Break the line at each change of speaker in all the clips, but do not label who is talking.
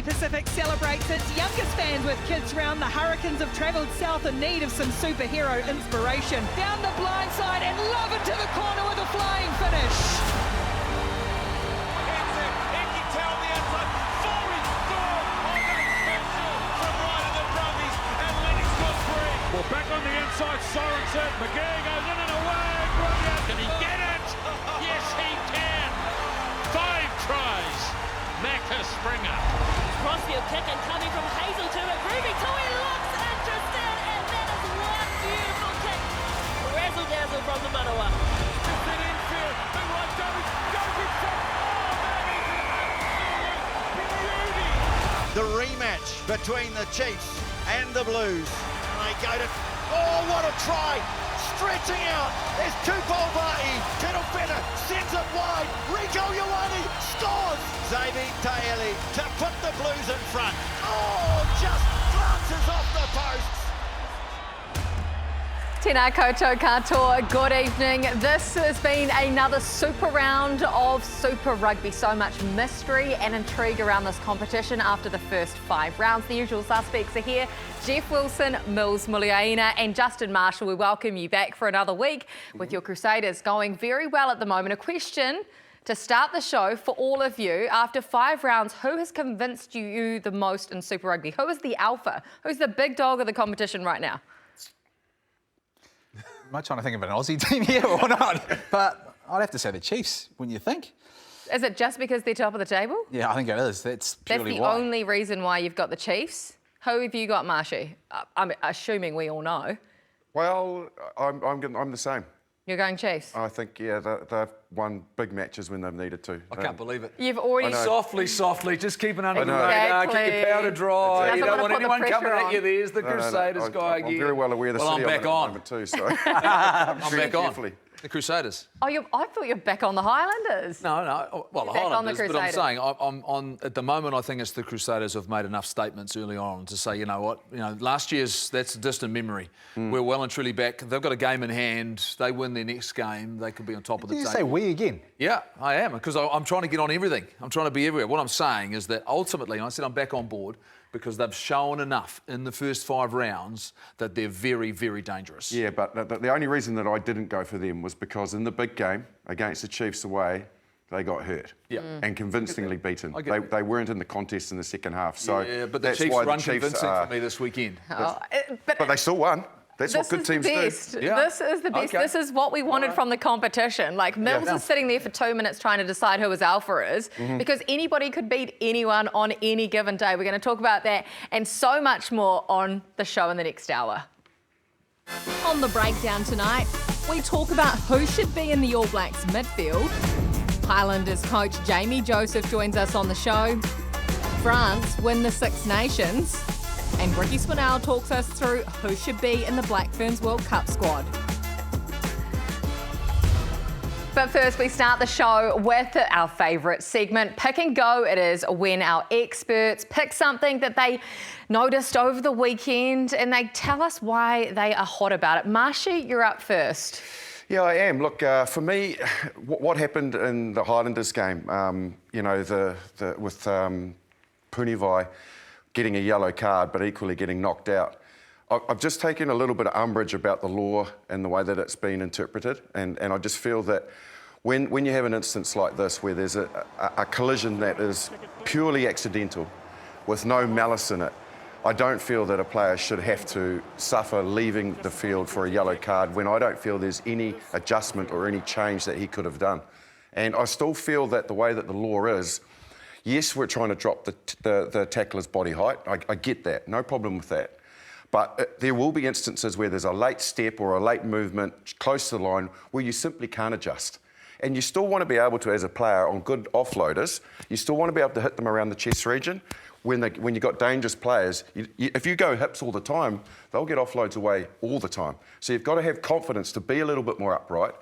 Rugby Pacific celebrates its youngest fans with kids round. The Hurricanes have travelled south in need of some superhero inspiration. Down the blind side and love it to the corner with a flying finish.
Well, back on the inside, Sorensen. McGee goes in and away. Brilliant. Can he get it? Yes, he can. 5 tries. Macca Springer.
Crossfield kick and coming from Hazel to it. Ruby Tui looks interested, and that is one beautiful kick. Razzle dazzle from the Manawa.
Just an infield. Big one, Joey. Joey shot. Oh, that is an absolute beauty.
The rematch between the Chiefs and the Blues. They go to, oh, what a try! Stretching out, there's Tupolvai, Kettlefeather sends it wide, Rico Ioane scores! Xavier Taeli to put the Blues in front. Oh, just glances off the posts.
Tēnā koutou katoa, good evening. This has been another super round of Super Rugby. So much mystery and intrigue around this competition after the first 5 rounds. The usual suspects are here. Jeff Wilson, Mills Muliaina and Justin Marshall. We welcome you back for another week with your Crusaders going very well at the moment. A question to start the show for all of you. After 5 rounds, who has convinced you the most in Super Rugby? Who is the alpha? Who's the big dog of the competition right now?
Am I trying to think of an Aussie team here or not? But I'd have to say the Chiefs, wouldn't you think?
Is it just because they're top of the table?
Yeah, I think it is. That's purely
That's the
why.
only reason why you've got the Chiefs. Who have you got, Marshy? I'm assuming we all know.
Well, I'm the same.
You're going Chiefs?
I think, yeah, they've won big matches when they've needed to.
I can't believe it.
You've already...
Softly, just keep it under the
Exactly.
radar, keep your powder dry.
Doesn't
You don't
wanna
want
put the
anyone coming
pressure
at
on.
you. There's the Crusaders guy
I'm
again.
very well aware of the
Well,
city
I'm
I'm
back
in at the
on.
moment too, so...
I'm back on.
Carefully.
The Crusaders.
Oh, I thought you were back on the Highlanders.
No. Well, the
You're back on the
Highlanders, but I'm
Crusaders.
saying I'm on at the moment. I think it's the Crusaders have made enough statements early on to say, you know what, last year's that's a distant memory. We're well and truly back. They've got a game in hand. They win their next game, they could be on top of the
Did you
table.
say we again?
Yeah, I am, because I'm trying to get on everything. I'm trying to be everywhere. What I'm saying is that ultimately, I said I'm back on board because they've shown enough in the first 5 rounds that they're very, very dangerous.
Yeah, but the only reason that I didn't go for them was because in the big game against the Chiefs away, they got hurt and convincingly beaten. They weren't in the contest in the second half. So
Yeah, but the
that's
Chiefs
why
run
the Chiefs
convincing
are,
for me this weekend.
but they still won. That's what good teams do.
Yeah.
This is the best.
Okay.
This is what we wanted from the competition. Like, Mills is sitting there for 2 minutes trying to decide who his alpha is because anybody could beat anyone on any given day. We're going to talk about that and so much more on the show in the next hour. On the breakdown tonight, we talk about who should be in the All Blacks midfield. Highlanders coach Jamie Joseph joins us on the show. France win the Six Nations. And Ricky Spinell talks us through who should be in the Black Ferns World Cup squad. But first, we start the show with our favourite segment, Pick and Go. It is when our experts pick something that they noticed over the weekend and they tell us why they are hot about it. Marshy, you're up first.
Yeah, I am. Look, for me, what happened in the Highlanders game, with Punivai getting a yellow card, but equally getting knocked out. I've just taken a little bit of umbrage about the law and the way that it's been interpreted, and I just feel that when you have an instance like this where there's a collision that is purely accidental with no malice in it, I don't feel that a player should have to suffer leaving the field for a yellow card when I don't feel there's any adjustment or any change that he could have done. And I still feel that the way that the law is, yes, we're trying to drop the tackler's body height. I get that, no problem with that. But there will be instances where there's a late step or a late movement close to the line where you simply can't adjust. And you still want to be able to, as a player, on good offloaders, you still want to be able to hit them around the chest region. When you've got dangerous players, if you go hips all the time, they'll get offloads away all the time. So you've got to have confidence to be a little bit more upright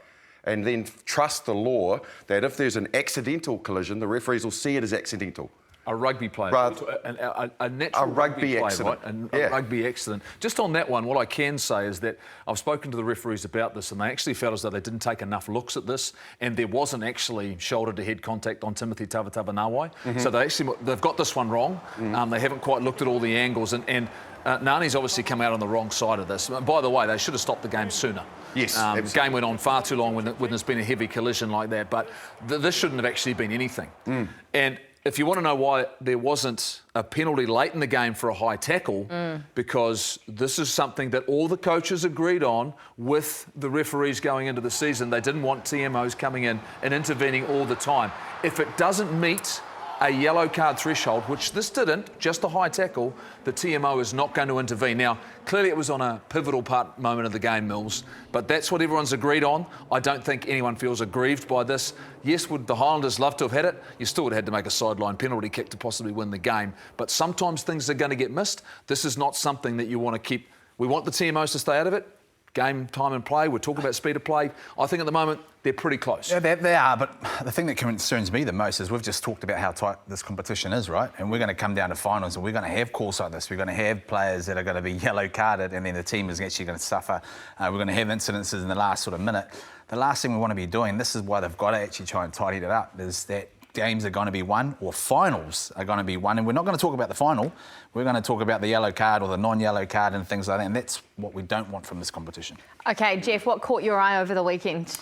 and then trust the law that if there's an accidental collision, the referees will see it as accidental.
A rugby player, a natural
rugby
player,
accident.
Right? A rugby accident. Just on that one, what I can say is that I've spoken to the referees about this, and they actually felt as though they didn't take enough looks at this, and there wasn't actually shoulder-to-head contact on Timothy Tavatavanawai. So they've got this one wrong. They haven't quite looked at all the angles, and Nani's obviously come out on the wrong side of this. By the way, they should have stopped the game sooner.
Yes,
the game went on far too long when there's been a heavy collision like that, but this shouldn't have actually been anything. And if you want to know why there wasn't a penalty late in the game for a high tackle, because this is something that all the coaches agreed on with the referees going into the season. They didn't want TMOs coming in and intervening all the time. If it doesn't meet a yellow card threshold, which this didn't, just a high tackle, the TMO is not going to intervene. Now, clearly it was on a pivotal moment of the game, Mills, but that's what everyone's agreed on. I don't think anyone feels aggrieved by this. Yes, would the Highlanders love to have had it? You still would have had to make a sideline penalty kick to possibly win the game. But sometimes things are going to get missed. This is not something that you want to keep. We want the TMOs to stay out of it. Game, time and play. We're talking about speed of play. I think at the moment they're pretty close.
Yeah, they are, but the thing that concerns me the most is we've just talked about how tight this competition is, right? And we're going to come down to finals and we're going to have calls like this. We're going to have players that are going to be yellow carded and then the team is actually going to suffer. We're going to have incidences in the last sort of minute. The last thing we want to be doing, this is why they've got to actually try and tidy it up, is that games are going to be won or finals are going to be won. And we're not going to talk about the final. We're going to talk about the yellow card or the non-yellow card and things like that. And that's what we don't want from this competition.
OK, Jeff, what caught your eye over the weekend?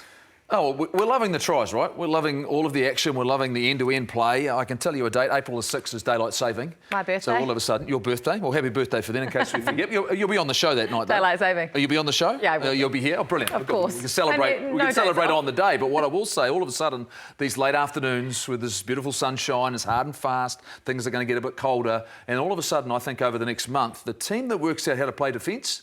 Oh, we're loving the tries, right? We're loving all of the action. We're loving the end-to-end play. I can tell you a date. April the 6th is daylight saving.
My birthday.
So all of a sudden, your birthday. Well, happy birthday for then, in case we forget. You'll be on the show that night, though.
Daylight saving.
You'll be on the show?
Yeah, I will.
You'll be here? Oh, brilliant.
Of course.
We can celebrate, on the day. But what I will say, all of a sudden, these late afternoons with this beautiful sunshine, it's hard and fast, things are going to get a bit colder. And all of a sudden, I think over the next month, the team that works out how to play defence,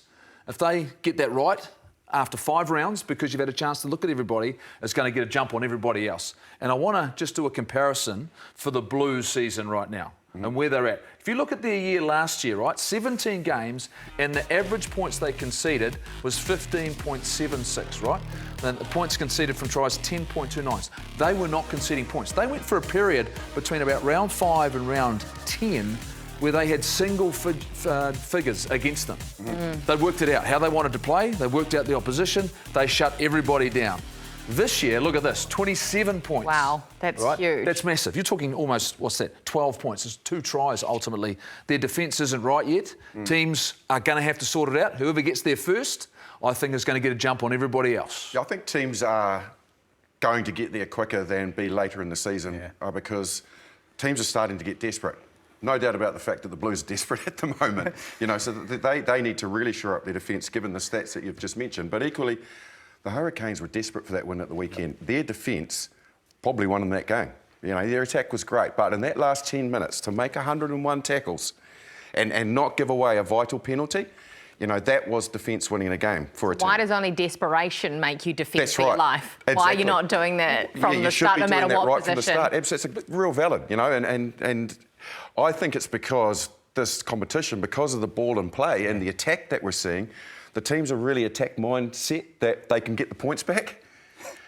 if they get that right, after 5 rounds, because you've had a chance to look at everybody, is going to get a jump on everybody else. And I want to just do a comparison for the Blues season right now and where they're at. If you look at their year last year, right, 17 games, and the average points they conceded was 15.76, right? Then the points conceded from tries, 10.29. They were not conceding points. They went for a period between about round 5 and round 10 where they had single figures against them. They worked it out, how they wanted to play, they worked out the opposition, they shut everybody down. This year, look at this, 27 points.
Wow, that's huge.
That's massive. You're talking almost, 12 points. It's 2 tries, ultimately. Their defence isn't right yet. Teams are going to have to sort it out. Whoever gets there first, I think, is going to get a jump on everybody else.
Yeah, I think teams are going to get there quicker than be later in the season because teams are starting to get desperate. No doubt about the fact that the Blues are desperate at the moment, so they need to really shore up their defence given the stats that you've just mentioned. But equally, the Hurricanes were desperate for that win at the weekend. Their defence probably won in that game. Their attack was great, but in that last 10 minutes, to make 101 tackles and not give away a vital penalty, that was defence winning a game for a team.
Why does only desperation make you defend for your life?
Exactly.
Why are you not doing that from the start, no matter what
right
position?
From the start. It's real valid, and I think it's because this competition, because of the ball in play and the attack that we're seeing, the teams are really attack mindset that they can get the points back.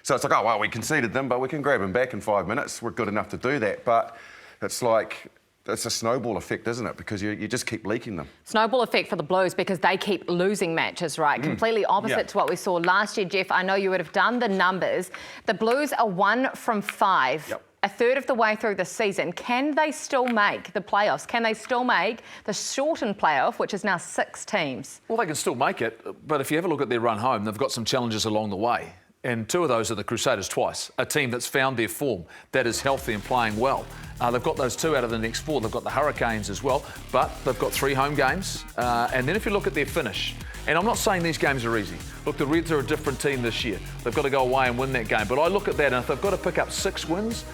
So it's like, oh, well, we conceded them, but we can grab them back in 5 minutes. We're good enough to do that. But it's like, it's a snowball effect, isn't it? Because you just keep leaking them. Snowball effect for the Blues because they keep losing matches, right? Completely opposite to what we saw last year, Jeff. I know you would have done the numbers. The Blues are 1 from 5. Yep. A third of the way through the season. Can they still make the playoffs? Can they still make the shortened playoff, which is now 6 teams? Well, they can still make it, but if you have a look at their run home, they've got some challenges along the way. And 2 of those are the Crusaders twice, a team that's found their form, that is healthy and playing well. They've got those 2 out of the next 4. They've got the Hurricanes as well, but they've got 3 home games. And then if you look at their finish, and I'm not saying these games are easy. Look, the Reds are a different team this year. They've got to go away and win that game. But I look at that, and if they've got to pick up 6 wins,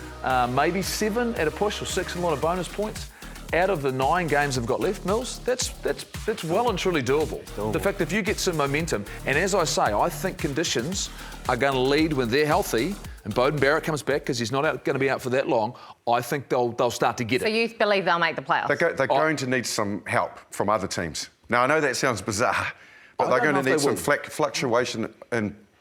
maybe 7 at a push, or 6 and a lot of bonus points, out of the 9 games they've got left, Mills, that's well and truly doable. The fact that if you get some momentum, and as I say, I think conditions are going to lead when they're healthy, and Beauden Barrett comes back because he's not going to be out for that long, I think they'll start to get it. So you believe they'll make the playoffs? They're going to need some help from other teams. Now, I know that sounds bizarre, but they're going to need some fluctuation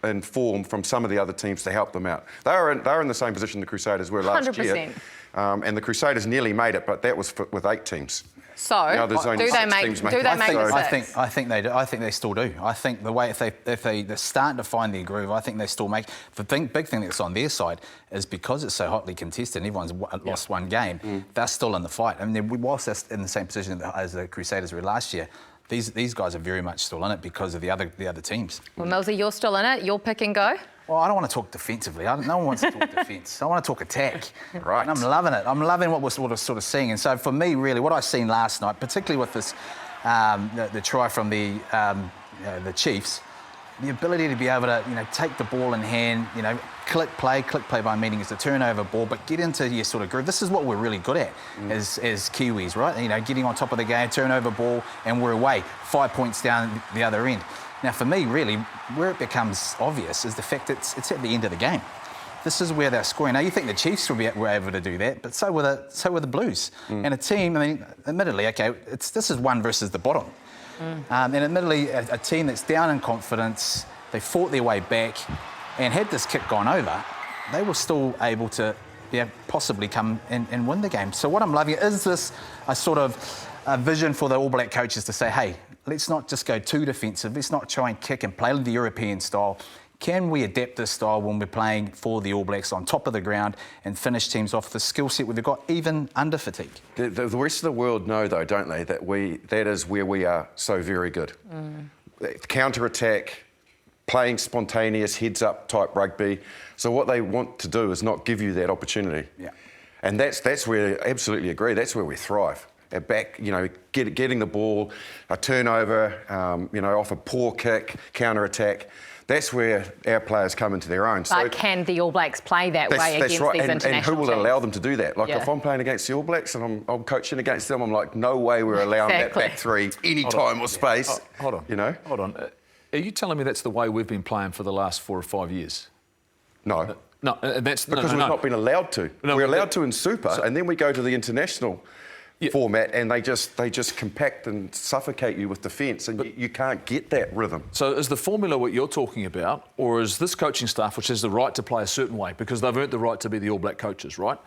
in form from some of the other teams to help them out. They're in the same position the Crusaders were last 100%. Year. And the Crusaders nearly made it, but that was with 8 teams.
So,
Now there's only
do they
6
make
teams
do
making
they
it.
make
So-
the 6?
I think they do. I think they still do. I think the way if they're starting to find their groove, I think they still make. The big thing that's on their side is because it's so hotly contested and everyone's lost one game, they're still in the fight. I mean, whilst they're in the same position as the Crusaders were last year, these guys are very much still in it because of the other teams.
Well, Millsy, you're still in it. You'll pick and go.
Well, I don't want to talk defensively. No one wants to talk defence. I want to talk attack.
Right.
And I'm loving it. I'm loving what we're sort of seeing. And so for me, really, what I seen last night, particularly with this, the try from the Chiefs, the ability to be able to, take the ball in hand, click play by meaning is the turnover ball, but get into your sort of groove. This is what we're really good at as Kiwis, right? Getting on top of the game, turnover ball, and we're away, 5 points down the other end. Now, for me, really, where it becomes obvious is the fact that it's at the end of the game. This is where they're scoring. Now, you think the Chiefs were able to do that, but so were the Blues. And a team, I mean, admittedly, okay, this is one versus the bottom. And admittedly, a team that's down in confidence, they fought their way back, and had this kick gone over, they were still able to possibly come and win the game. So what I'm loving is this a sort of a vision for the All Black coaches to say, hey, let's not just go too defensive. Let's not try and kick and play the European style. Can we adapt this style when we're playing for the All Blacks on top of the ground and finish teams off the skill set we've got, even under fatigue?
The rest of the world know, though, don't they, that is where we are so very good. Counter-attack, playing spontaneous, heads-up type rugby. So what they want to do is not give you that opportunity.
Yeah.
And that's where, absolutely agree, that's where we thrive. At back, getting the ball, a turnover, off a poor kick, counter-attack. That's where our players come into their own.
But can the All Blacks play that way against
right.
these international
and who will
teams?
allow them to do that? Like, if I'm playing against the All Blacks and I'm coaching against them, I'm like, no way we're allowing that back three any time or space.
Hold on. Hold on. Are you telling me that's the way we've been playing for the last 4 or 5 years?
No.
No, that's...
Because we've not been allowed to. We're allowed to in Super, and then we go to the international format, and they just compact and suffocate you with defence, and you can't get that rhythm.
So is the formula what you're talking about, or is this coaching staff, which has the right to play a certain way, because they've earned the right to be the All Black coaches, right?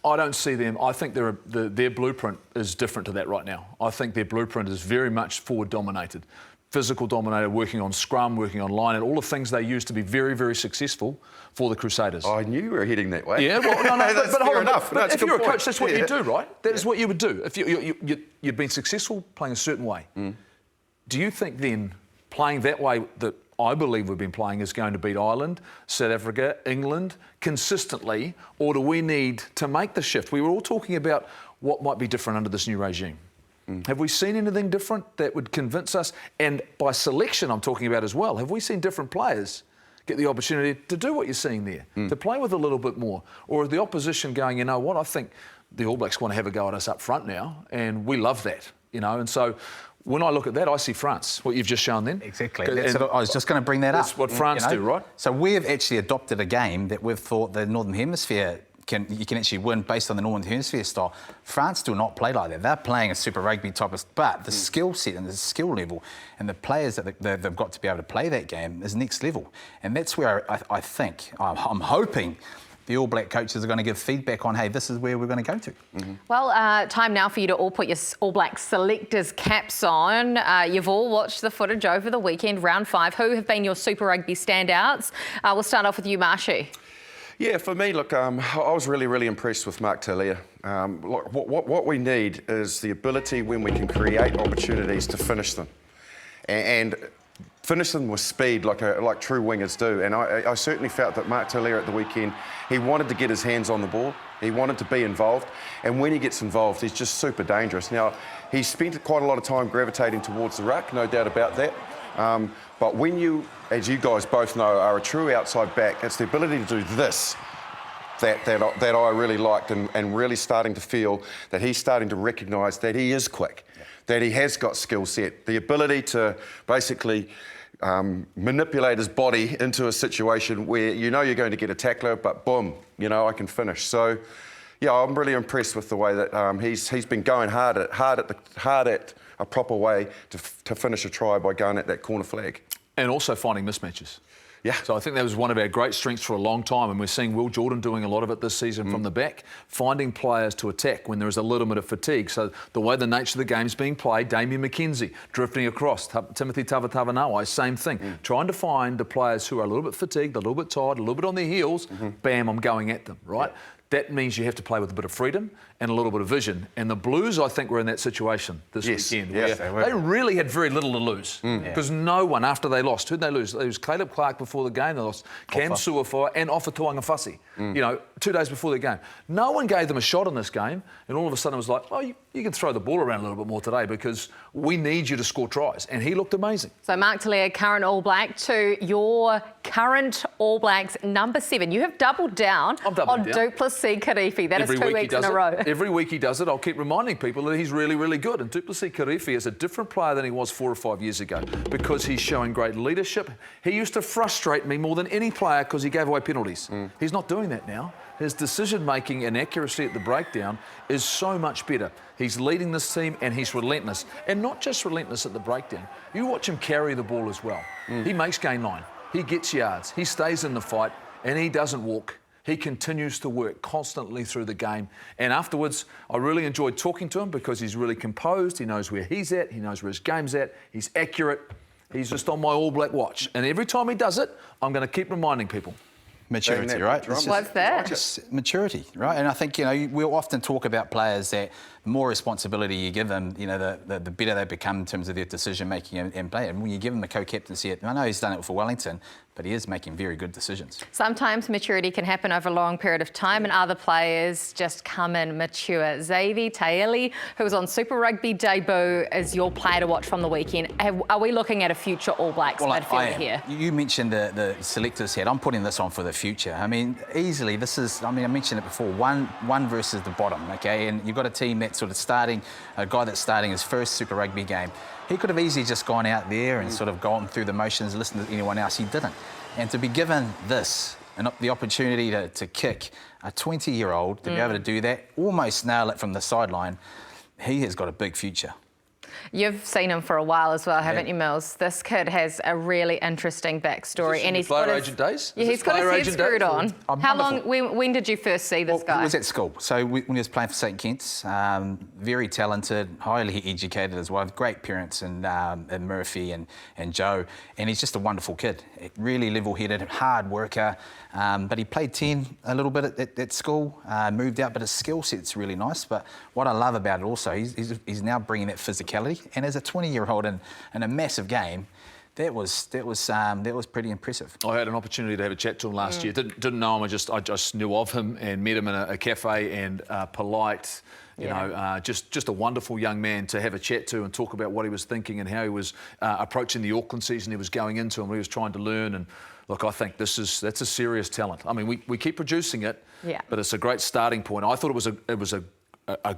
I don't see them... I think their blueprint is different to that right now. I think their blueprint is very much forward-dominated, physical-dominated, working on scrum, working on line, and all the things they use to be very, very successful for the Crusaders.
I knew you were heading that way.
Yeah, well, no,
that's
but hold
fair
on.
enough.
But if you're a coach, that's what you
Yeah.
do, right? That is what you would do. If you've been successful playing a certain way, do you think then playing that way that I believe we've been playing is going to beat Ireland, South Africa, England consistently, or do we need to make the shift? We were all talking about what might be different under this new regime. Have we seen anything different that would convince us? And by selection, I'm talking about as well. Have we seen different players get the opportunity to do what you're seeing there, to play with a little bit more? Or is the opposition going, you know what, I think the All Blacks want to have a go at us up front now, and we love that, And so when I look at that, I see France, what you've just shown then.
Exactly. I was just going to bring that up.
That's what France do, right?
So we've actually adopted a game that we've thought the Northern Hemisphere you can actually win based on the Northern Hemisphere style. France do not play like that. They're playing a Super Rugby type of... But the skill set and the skill level and the players that they've got to be able to play that game is next level. And that's where I think, I'm hoping the All Black coaches are going to give feedback on, hey, this is where we're going to go to.
Well, time now for you to all put your All Black selectors caps on. You've all watched the footage over the weekend, round 5. Who have been your Super Rugby standouts? We'll start off with you, Marshy.
Yeah, for me, look, I was really, really impressed with Mark Talia. Look, what we need is the ability when we can create opportunities to finish them. And finish them with speed like true wingers do. And I certainly felt that Mark Talia at the weekend, he wanted to get his hands on the ball. He wanted to be involved. And when he gets involved, he's just super dangerous. Now, he spent quite a lot of time gravitating towards the ruck, no doubt about that. But when you, as you guys both know, are a true outside back, it's the ability to do this that I really liked, and really starting to feel that he's starting to recognise that he is quick, that he has got skill set, the ability to basically manipulate his body into a situation where you're going to get a tackler, but boom, I can finish. So, yeah, I'm really impressed with the way that he's been going hard at a proper way to finish a try by going at that corner flag.
And also finding mismatches.
Yeah.
So I think that was one of our great strengths for a long time, and we're seeing Will Jordan doing a lot of it this season from the back, finding players to attack when there is a little bit of fatigue. So the way the nature of the game's being played, Damien McKenzie drifting across, Timothy Tavatanawai, same thing. Trying to find the players who are a little bit fatigued, a little bit tired, a little bit on their heels, bam, I'm going at them, right? Yeah. That means you have to play with a bit of freedom and a little bit of vision. And the Blues, I think, were in that situation this weekend.
Yes,
where they really had very little to lose. Because no one, after they lost, who'd they lose? They lost Caleb Clark before the game. They lost Cam Suafoa and Ofa Tuangafasi, 2 days before the game. No one gave them a shot in this game. And all of a sudden it was like, oh, you can throw the ball around a little bit more today because we need you to score tries. And he looked amazing. So
Mark Telea, current All Black, to your current All Blacks number 7. You have doubled down on Duplessis Kirifi. That is 2 weeks in a row.
Every week he does it. I'll keep reminding people that he's really, really good. And Duplessis Kirifi is a different player than he was 4 or 5 years ago because he's showing great leadership. He used to frustrate me more than any player because he gave away penalties. He's not doing that now. His decision-making and accuracy at the breakdown is so much better. He's leading this team and he's relentless. And not just relentless at the breakdown. You watch him carry the ball as well. He makes gain line. He gets yards. He stays in the fight and he doesn't walk. He continues to work constantly through the game. And afterwards, I really enjoyed talking to him because he's really composed. He knows where he's at. He knows where his game's at. He's accurate. He's just on my All Black watch. And every time he does it, I'm going to keep reminding people.
Maturity, right?
What's that?
Just maturity, right? And I think, we'll often talk about players that the more responsibility you give them, the better they become in terms of their decision-making and play. And when you give them the co-captaincy, I know he's done it for Wellington, but he is making very good decisions.
Sometimes maturity can happen over a long period of time and other players just come in mature. Xavier Taeli, who was on Super Rugby debut, is your player to watch from the weekend. Are we looking at a future All Blacks midfielder here?
You mentioned the selectors head. I'm putting this on for the future. I mean, easily, this is, I mentioned it before, one versus the bottom, okay? And you've got a team that's sort of starting, a guy that's starting his first Super Rugby game. He could have easily just gone out there and sort of gone through the motions, listened to anyone else. He didn't. And to be given this, and the opportunity to kick a 20-year-old, to be able to do that, almost nail it from the sideline, he has got a big future.
You've seen him for a while as well, haven't you, Mills? This kid has a really interesting backstory.
And he's player agent days?
Yeah, he's got his head screwed on. How long, when did you first see this guy?
He was at school. So when he was playing for St Kitts, very talented, highly educated as well, great parents and Murphy and Joe. And he's just a wonderful kid, really level-headed, hard worker. But he played 10 a little bit at school, moved out, but his skill set's really nice. But what I love about it also, he's now bringing that physicality. And as a 20-year-old in a massive game, that was pretty impressive.
I had an opportunity to have a chat to him last year. Didn't know him. I just knew of him and met him in a cafe, and polite. Just a wonderful young man to have a chat to and talk about what he was thinking and how he was approaching the Auckland season he was going into and what he was trying to learn. And look, I think that's a serious talent. I mean, we keep producing it, but it's a great starting point. I thought it was a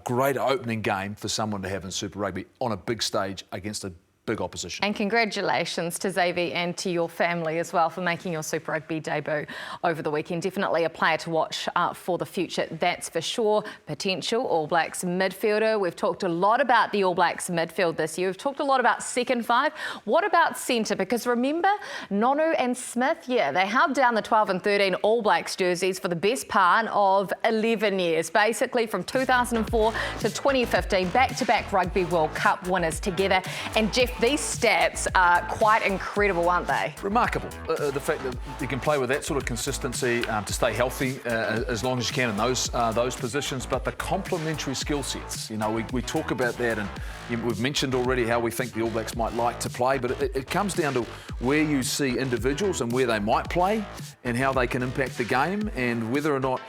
great opening game for someone to have in Super Rugby on a big stage against a big opposition.
And congratulations to Xavier and to your family as well for making your Super Rugby debut over the weekend. Definitely a player to watch for the future, that's for sure. Potential All Blacks midfielder. We've talked a lot about the All Blacks midfield this year. We've talked a lot about second five. What about centre? Because remember, Nonu and Smith, they held down the 12 and 13 All Blacks jerseys for the best part of 11 years. Basically from 2004 to 2015, back-to-back Rugby World Cup winners together. And Jeff, these stats are quite incredible, aren't they? Remarkable.
The fact that you can play with that sort of consistency to stay healthy as long as you can in those positions, but the complementary skill sets. We talk about that, and we've mentioned already how we think the All Blacks might like to play, but it comes down to where you see individuals and where they might play and how they can impact the game and whether or not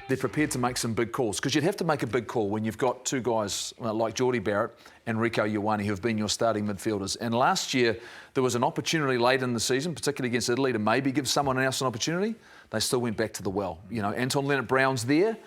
they're prepared to make some big calls. Because you'd have to make a big call when you've got two guys like Geordie Barrett and Rieko Ioane who have been your starting midfielders. And last year, there was an opportunity late in the season, particularly against Italy, to maybe give someone else an opportunity. They still went back to the well. Anton Leonard-Brown's there.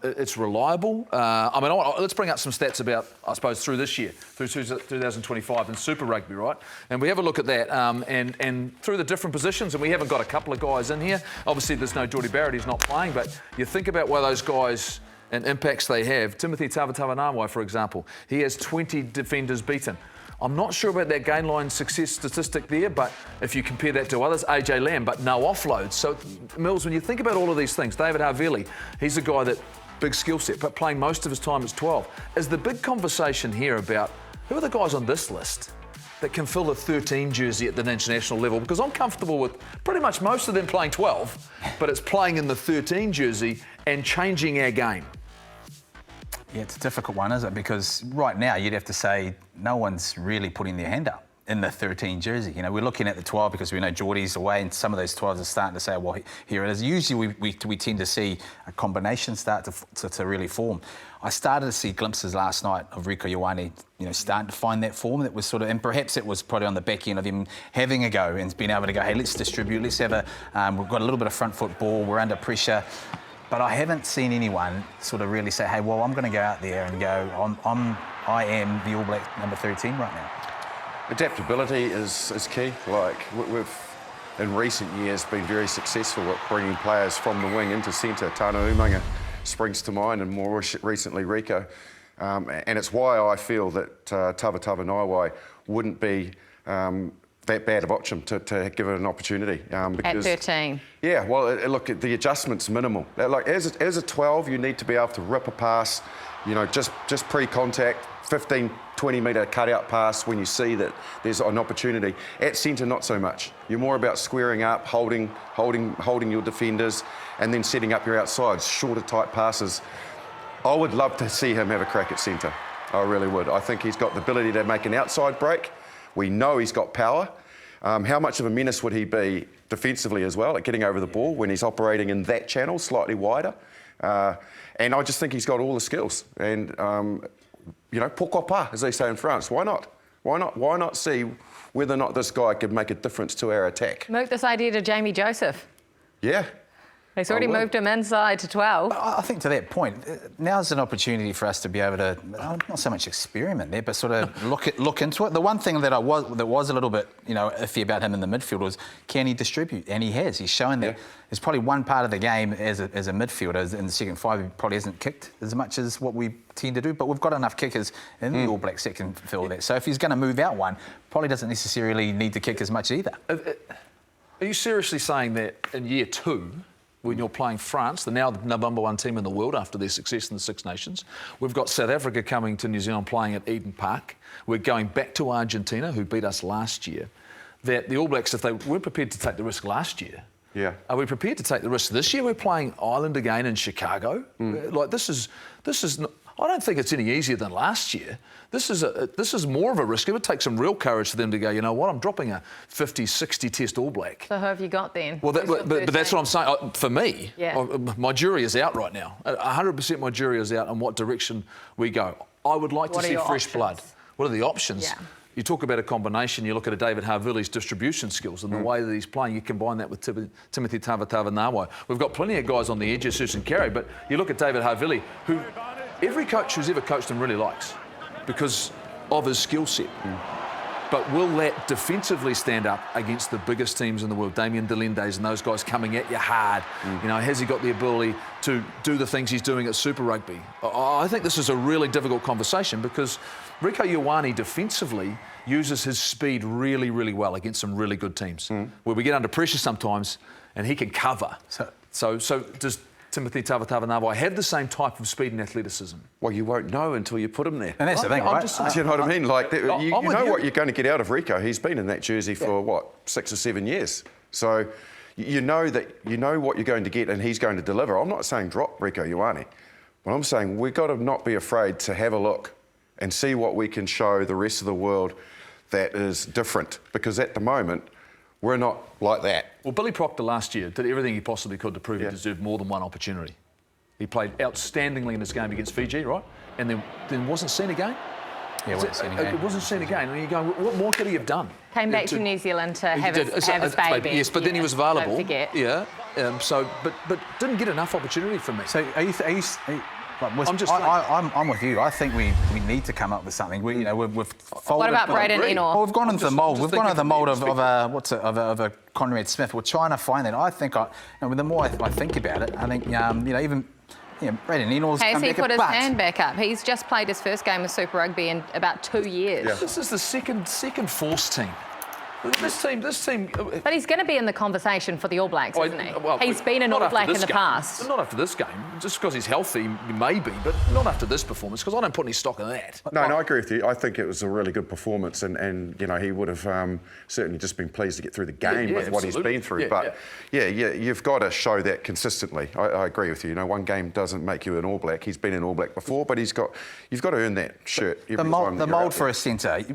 It's reliable. Let's bring up some stats about, I suppose, through this year, through 2025 in Super Rugby, right? And we have a look at that and through the different positions, and we haven't got a couple of guys in here. Obviously, there's no Geordie Barrett, he's not playing, but you think about where those guys and impacts they have. Timothy Tavatanawai, for example, he has 20 defenders beaten. I'm not sure about that gain line success statistic there, but if you compare that to others, AJ Lamb, but no offloads. So, Mills, when you think about all of these things, David Havili, he's a guy that, big skill set, but playing most of his time as 12. Is the big conversation here about who are the guys on this list that can fill the 13 jersey at the international level? Because I'm comfortable with pretty much most of them playing 12, but it's playing in the 13 jersey and changing our game.
Yeah, it's a difficult one, isn't it? Because right now you'd have to say no one's really putting their hand up in the 13 jersey. You know, we're looking at the 12 because we know Geordie's away, and some of those 12s are starting to say, well, here it is. Usually we tend to see a combination start to really form. I started to see glimpses last night of Rieko Ioane, you know, starting to find that form that was sort of, and perhaps it was probably on the back end of him having a go and being able to go, hey, let's distribute, let's have we've got a little bit of front foot ball, we're under pressure. But I haven't seen anyone sort of really say, hey, well, I'm going to go out there and go, I am the All Black number 13 right now.
Adaptability is key. Like, we've, in recent years, been very successful at bringing players from the wing into centre. Tana Umanga springs to mind, and more recently Rieko. And it's why I feel that Tavatava Naiwai wouldn't be that bad of option to give it an opportunity.
Because, at 13.
Yeah, well, look, the adjustment's minimal. Like, as a 12, you need to be able to rip a pass, you know, just pre-contact, 15, 20-metre cut-out pass when you see that there's an opportunity. At centre, not so much. You're more about squaring up, holding your defenders, and then setting up your outsides, shorter, tight passes. I would love to see him have a crack at centre. I really would. I think he's got the ability to make an outside break. We know he's got power. How much of a menace would he be defensively as well at getting over the ball when he's operating in that channel, slightly wider? And I just think he's got all the skills. And, you know, pourquoi pas, as they say in France. Why not? Why not? Why not see whether or not this guy could make a difference to our attack?
Move this idea to Jamie Joseph.
Yeah.
He's already moved him inside to 12.
I think to that point, now's an opportunity for us to be able to, not so much experiment there, but sort of look into it. The one thing that was a little bit, you know, iffy about him in the midfield was, can he distribute? And he has. He's shown that. There's probably one part of the game as a midfielder in the second five, he probably hasn't kicked as much as what we tend to do, but we've got enough kickers in the All Black second field there. So if he's going to move out one, probably doesn't necessarily need to kick as much either.
Are you seriously saying that in year 2, when you're playing France, they're now the number 1 team in the world after their success in the Six Nations. We've got South Africa coming to New Zealand playing at Eden Park. We're going back to Argentina, who beat us last year. That the All Blacks, if they weren't prepared to take the risk last year, are we prepared to take the risk this year? We're playing Ireland again in Chicago. Like, this is not, I don't think it's any easier than last year. This is more of a risk. It would take some real courage for them to go, you know what, I'm dropping a 50, 60 test All Black.
So who have you got then?
Well, but that's what I'm saying. For me, my jury is out right now. 100% my jury is out on what direction we go. I would like to see fresh blood. What are the options? Yeah. You talk about a combination, you look at a David Havili's distribution skills and the way that he's playing, you combine that with Timothy Tavatava Naiwai. We've got plenty of guys on the edges who can carry, but you look at David Havili, who every coach who's ever coached him really likes because of his skill set. But will that defensively stand up against the biggest teams in the world? Damien Delendes and those guys coming at you hard. You know, has he got the ability to do the things he's doing at Super Rugby? I think this is a really difficult conversation because Rieko Ioane defensively uses his speed really, really well against some really good teams. Where we get under pressure sometimes and he can cover. So does Timothy Tavatava Naiwai have the same type of speed and athleticism?
Well, you won't know until you put him there.
And that's the thing, right?
Do you know what I mean? Like, you know what you're going to get out of Rieko. He's been in that jersey for, what, 6 or 7 years. So you know what you're going to get and he's going to deliver. I'm not saying drop Rieko Ioane. But I'm saying we've got to not be afraid to have a look and see what we can show the rest of the world that is different. Because at the moment, we're not like that.
Well, Billy Proctor last year did everything he possibly could to prove he deserved more than one opportunity. He played outstandingly in this game against Fiji, right? And then wasn't seen again.
Yeah,
it wasn't seen again. And you go, what more could he have done?
Came back to New Zealand to have his baby.
Yes, but then he was available.
Don't forget.
Yeah. But didn't get enough opportunity from me.
So are you I'm with you. I think we need to come up with something. We've folded.
What about Braden Ennor?
Well, we've gone into the mould. We've gone into the mould of a Conrad Smith. We're trying to find that. I think the more I think about it, I think even Braden Reynolds
Has
come
he
back,
put his
but
hand back up? He's just played his first game of Super Rugby in about 2 years.
Yeah.
This is the second force team. This team.
But he's going to be in the conversation for the All Blacks, isn't he?
Well,
He's been an
not
All
after
Black in
this
the
game.
past.
Not after this game. Just because he's healthy, maybe, but not after this performance, because I don't put any stock in that.
No, I agree with you. I think it was a really good performance, and he would have certainly just been pleased to get through the game with what he's been through. But you've got to show that consistently. I agree with you. One game doesn't make you an All Black. He's been an All Black before, but you've got to earn that shirt.
The mould for a centre.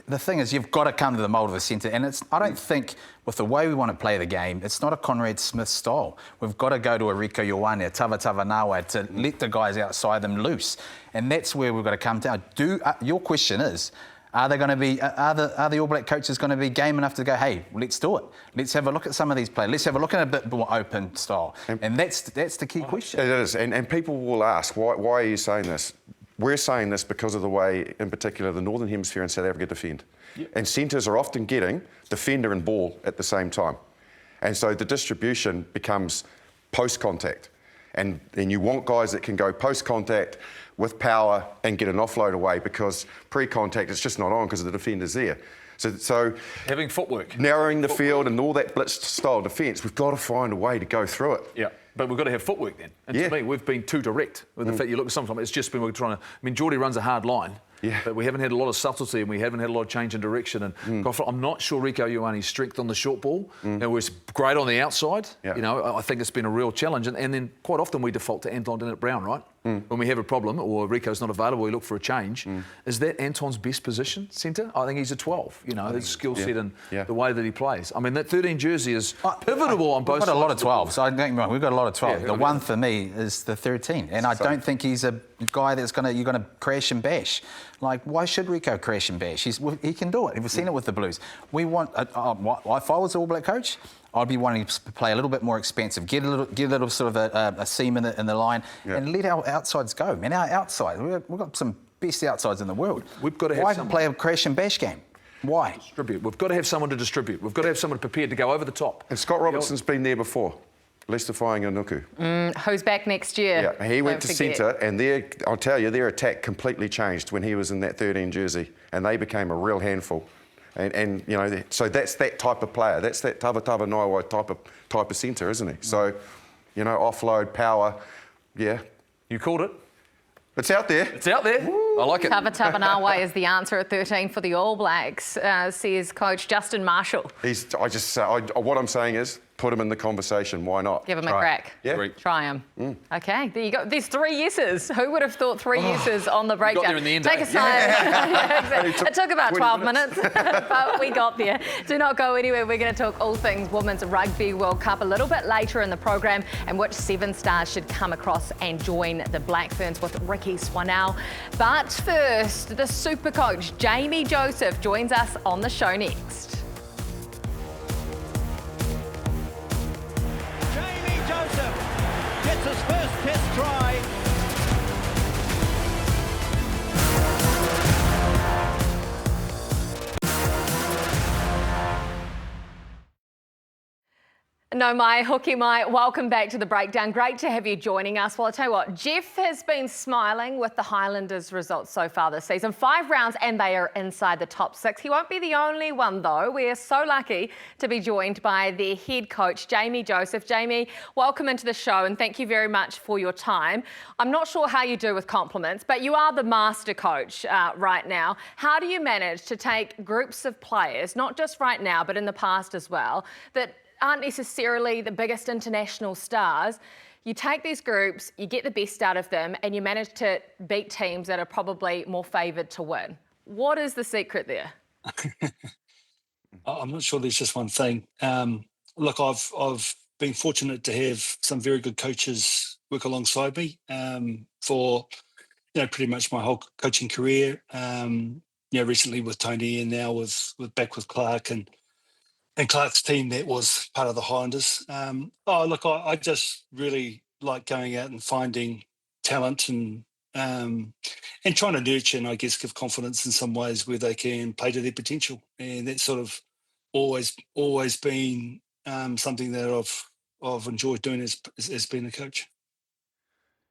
The thing is, you've got to come to the mould of a centre, and I don't think with the way we want to play the game, it's not a Conrad Smith style. We've got to go to a Rieko Ioane, a Tava Nawa to let the guys outside them loose, and that's where we've got to come down. Your question is, are they going to be? Are the All Black coaches going to be game enough to go, hey, let's do it. Let's have a look at some of these players. Let's have a look at a bit more open style, and that's the key question.
It is, and people will ask, why are you saying this? We're saying this because of the way, in particular, the Northern Hemisphere and South Africa defend. Yep. And centres are often getting defender and ball at the same time. And so the distribution becomes post-contact. And you want guys that can go post-contact with power and get an offload away, because pre-contact it's just not on because the defender's there. So
having footwork.
Narrowing the field and all that blitz-style defence, we've got to find a way to go through it.
Yeah. But we've got to have footwork then. And to me, we've been too direct with the fact you look at sometimes it's just been we're trying to. I mean, Geordie runs a hard line, but we haven't had a lot of subtlety and we haven't had a lot of change in direction. And I'm not sure Rieko Ioane's strength on the short ball. It was great on the outside. Yeah. I think it's been a real challenge. And then quite often we default to Anton Dennett-Brown, right? When we have a problem or Rico's not available, we look for a change. Is that Anton's best position, centre? I think he's a 12. His skill set and the way that he plays. I mean, that 13 jersey is pivotal on both sides.
We've got a lot of 12s. I don't get me wrong. We've got a lot of 12. The one for me is the 13, and I don't think he's a guy that's you're going to crash and bash. Like, why should Rieko crash and bash? He can do it. We've seen it with the Blues. We want. If I was the All Black coach, I'd be wanting to play a little bit more expansive, get a little sort of a seam in the line, and let our outsides go. Man, our outside, we've got some best outsides in the world.
We've got to have
Why play a crash and bash game? Why?
Distribute. We've got to have someone to distribute. We've got to have someone prepared to go over the top.
And Scott Robertson's been there before. Leicester firing Anuku.
Who's back next year?
Yeah, he went to centre, and I'll tell you, their attack completely changed when he was in that 13 jersey, and they became a real handful. And so that's that type of player. That's that Tava Naiwai type of centre, isn't he? So, offload, power, yeah.
You called it.
It's out there.
It's out there. Woo. I like it.
Tava Nawa is the answer at 13 for the All Blacks, says coach Justin Marshall.
What I'm saying is, put him in the conversation. Why not?
Give him a crack.
Yeah.
Try him. Okay, there you go. There's 3 yeses. Who would have thought 3 yeses on the breakdown?
Got there in the end.
Take a sign. It took about 12 minutes, but we got there. Do not go anywhere. We're going to talk all things Women's Rugby World Cup a little bit later in the program, and which 7 stars should come across and join the Black Ferns with Ricky Swanell. But first, the super coach Jamie Joseph joins us on the show next.
Gets his first test try.
No, my hooky, welcome back to the breakdown. Great to have you joining us. Well, I'll tell you what, Jeff has been smiling with the Highlanders' results so far this season. 5 rounds and they are inside the top 6. He won't be the only one, though. We are so lucky to be joined by their head coach, Jamie Joseph. Jamie, welcome into the show and thank you very much for your time. I'm not sure how you do with compliments, but you are the master coach right now. How do you manage to take groups of players, not just right now, but in the past as well, that aren't necessarily the biggest international stars? You take these groups, you get the best out of them, and you manage to beat teams that are probably more favoured to win. What is the secret there?
I'm not sure there's just one thing. Look, I've been fortunate to have some very good coaches work alongside me for pretty much my whole coaching career. Recently with Tony and now with Clark and Clark's team that was part of the Highlanders. I just really like going out and finding talent and trying to nurture and I guess give confidence in some ways where they can play to their potential. And that's sort of always been something that I've enjoyed doing as being a coach.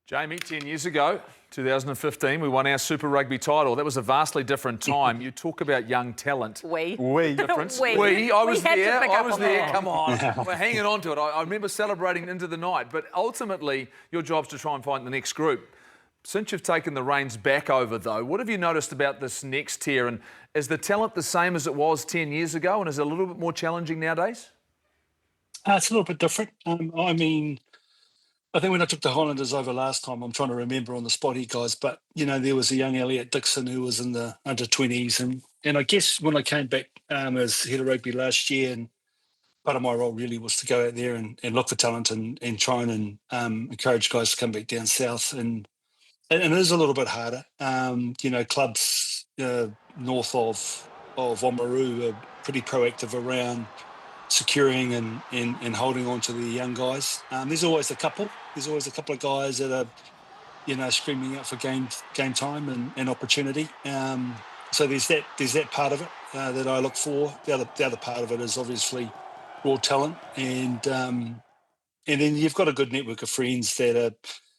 Jamie, 10 years ago, 2015, we won our Super Rugby title. That was a vastly different time. You talk about young talent.
We.
Difference.
We.
I was
had to
there.
pick
I
up
was
on
there.
that.
Come on. We're hanging on to it. I remember celebrating into the night. But ultimately, your job's to try and find the next group. Since you've taken the reins back over, though, what have you noticed about this next tier? And is the talent the same as it was 10 years ago? And is it a little bit more challenging nowadays?
It's a little bit different. I mean, I think when I took the Highlanders over last time, I'm trying to remember on the spot here, guys, but, you know, there was a young Elliot Dixon who was in the under-20s. And I guess when I came back as head of rugby last year, and part of my role really was to go out there and look for talent and try and encourage guys to come back down south. And it is a little bit harder. You know, clubs north of Oamaru are pretty proactive around securing and holding on to the young guys. There's always a couple of guys that are, you know, screaming out for game time and opportunity. So there's that part of it that I look for. The other part of it is obviously raw talent, and then you've got a good network of friends that are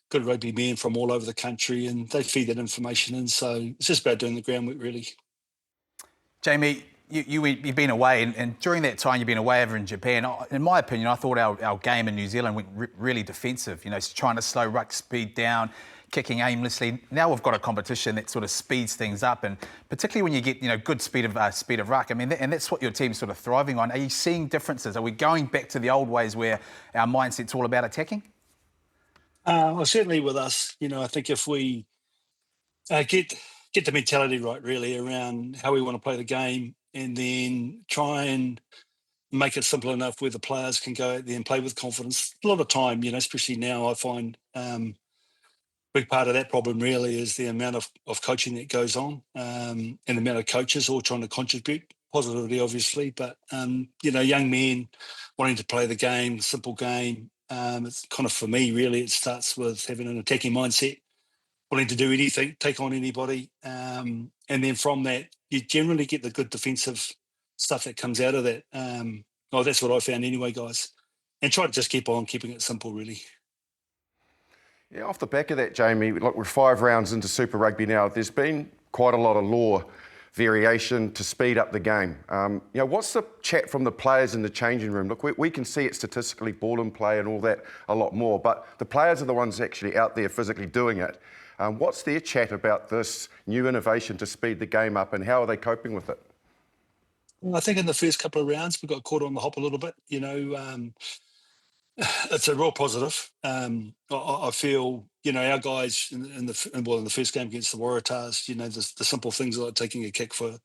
good rugby men from all over the country, and they feed that information in. So it's just about doing the groundwork, really.
Jamie, you've been away, and during that time you've been away over in Japan. In my opinion, I thought our game in New Zealand went really defensive, you know, trying to slow ruck speed down, kicking aimlessly. Now we've got a competition that sort of speeds things up, and particularly when you get, you know, good speed of ruck. I mean, and that's what your team's sort of thriving on. Are you seeing differences? Are we going back to the old ways where our mindset's all about attacking?
Well, certainly with us, you know, I think if we get the mentality right, really, around how we want to play the game, and then try and make it simple enough where the players can go out there and play with confidence. A lot of time, you know, especially now, I find big part of that problem really is the amount of coaching that goes on, and the amount of coaches all trying to contribute positively, obviously, but you know, young men wanting to play the game, simple game. It's kind of, for me, really, it starts with having an attacking mindset, willing to do anything, take on anybody, and then from that, you generally get the good defensive stuff that comes out of that. Well, that's what I found anyway, guys. And try to just keep on keeping it simple, really.
Yeah, off the back of that, Jamie, look, we're 5 rounds into Super Rugby now. There's been quite a lot of law variation to speed up the game. You know, what's the chat from the players in the changing room? Look, we can see it statistically, ball and play and all that a lot more, but the players are the ones actually out there physically doing it. What's their chat about this new innovation to speed the game up, and how are they coping with it?
Well, I think in the first couple of rounds, we got caught on the hop a little bit. You know, it's a real positive. I feel, you know, our guys in the first game against the Waratahs, you know, the simple things like taking a kick for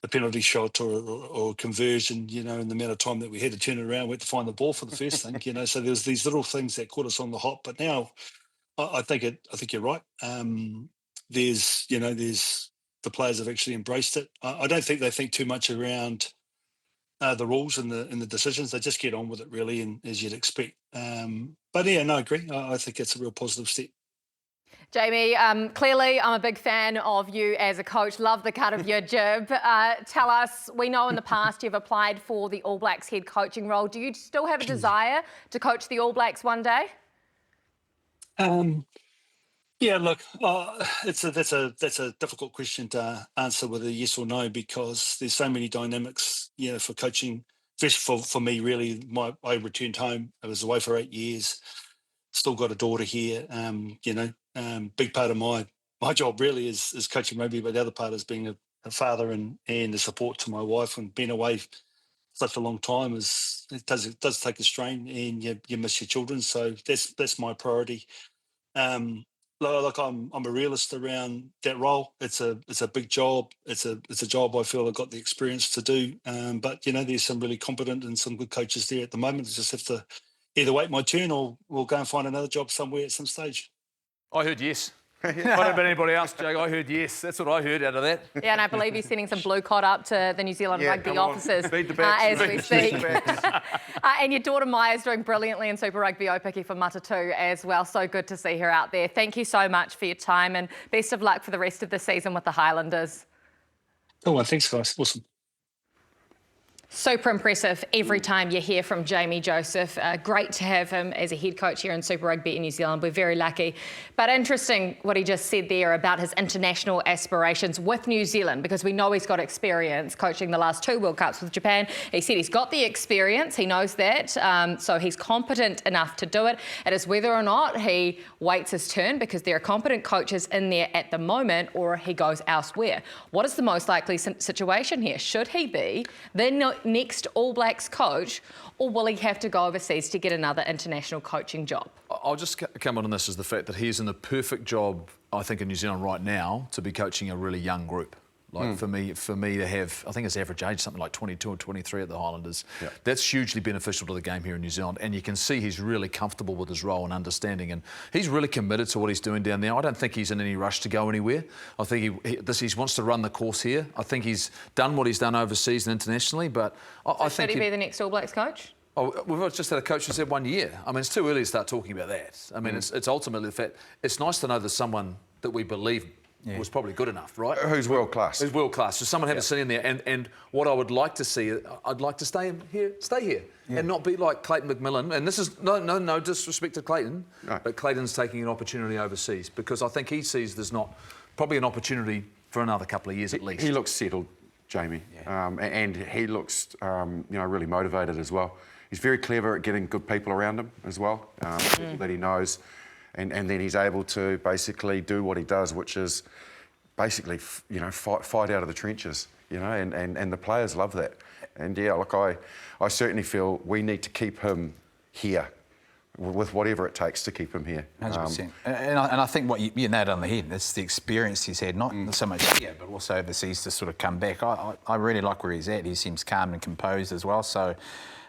a penalty shot or conversion, you know, in the amount of time that we had to turn it around, we had to find the ball for the first thing, you know. So there's these little things that caught us on the hop. But now, I think you're right. There's the players have actually embraced it. I don't think they think too much around the rules and the decisions. They just get on with it, really, and as you'd expect. But yeah, no, I agree. I think it's a real positive step.
Jamie, clearly I'm a big fan of you as a coach. Love the cut of your jib. Tell us, we know in the past you've applied for the All Blacks head coaching role. Do you still have a desire to coach the All Blacks one day?
Yeah, look, that's a difficult question to answer with a yes or no, because there's so many dynamics, you know, for coaching. First, for me, really, I returned home. I was away for 8 years. Still got a daughter here. You know, big part of my job really is coaching rugby, but the other part is being a father and a support to my wife. And being away such a long time it does take a strain, and you miss your children. So that's my priority. Look, I'm a realist around that role. It's a big job. It's a job I feel I've got the experience to do. But you know, there's some really competent and some good coaches there at the moment. I just have to either wait my turn or we'll go and find another job somewhere at some stage.
I heard yes. I don't know about anybody else, Jake. I heard yes. That's what I heard out of that.
Yeah, and I believe you're sending some blue cod up to the New Zealand rugby officers as we speak. And your daughter Maya's doing brilliantly in Super Rugby Opiki for Matatu as well. So good to see her out there. Thank you so much for your time, and best of luck for the rest of the season with the Highlanders.
Oh, well, thanks, guys. Awesome.
Super impressive every time you hear from Jamie Joseph. Great to have him as a head coach here in Super Rugby in New Zealand. We're very lucky. But interesting what he just said there about his international aspirations with New Zealand, because we know he's got experience coaching the last 2 World Cups with Japan. He said he's got the experience, he knows that, so he's competent enough to do it. It is whether or not he waits his turn, because there are competent coaches in there at the moment, or he goes elsewhere. What is the most likely situation here? Should he be the next All Blacks coach, or will he have to go overseas to get another international coaching job?
I'll just come on this as the fact that he's in the perfect job, I think, in New Zealand right now to be coaching a really young group. Like for me to have, I think his average age something like 22 or 23 at the Highlanders. Yep. That's hugely beneficial to the game here in New Zealand, and you can see he's really comfortable with his role and understanding, and he's really committed to what he's doing down there. I don't think he's in any rush to go anywhere. I think he wants to run the course here. I think he's done what he's done overseas and internationally, but I think
should he be the next All Blacks coach?
Oh, we've just had a coach who said 1 year. I mean, it's too early to start talking about that. I mean, it's ultimately the fact. It's nice to know there's someone that we believe was probably good enough, right?
Who's world class?
Who's world class? So someone had to sit in there, and what I would like to see, I'd like to stay here, and not be like Clayton McMillan. And this is no disrespect to Clayton, but Clayton's taking an opportunity overseas, because I think he sees there's not probably an opportunity for another couple of years at least.
He looks settled, Jamie, and he looks really motivated as well. He's very clever at getting good people around him as well, people that he knows. And then he's able to basically do what he does, which is basically, fight out of the trenches, and the players love that. And yeah, look, I certainly feel we need to keep him here with whatever it takes to keep him here.
100%. And I think what you nailed on the head, it's the experience he's had, not so much here, but also overseas to sort of come back. I really like where he's at. He seems calm and composed as well. So,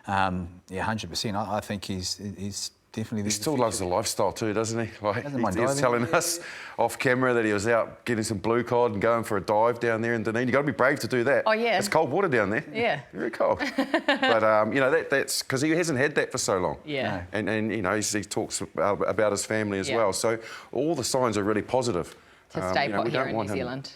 100%. I think he's definitely.
He still loves the lifestyle too, doesn't he? Like he was telling us off camera that he was out getting some blue cod and going for a dive down there in Dunedin. You've got to be brave to do that.
Oh yeah.
It's cold water down there.
Yeah.
Very cold. But that's because he hasn't had that for so long.
Yeah.
And he talks about his family as well. So all the signs are really positive.
To stay put here in New Zealand.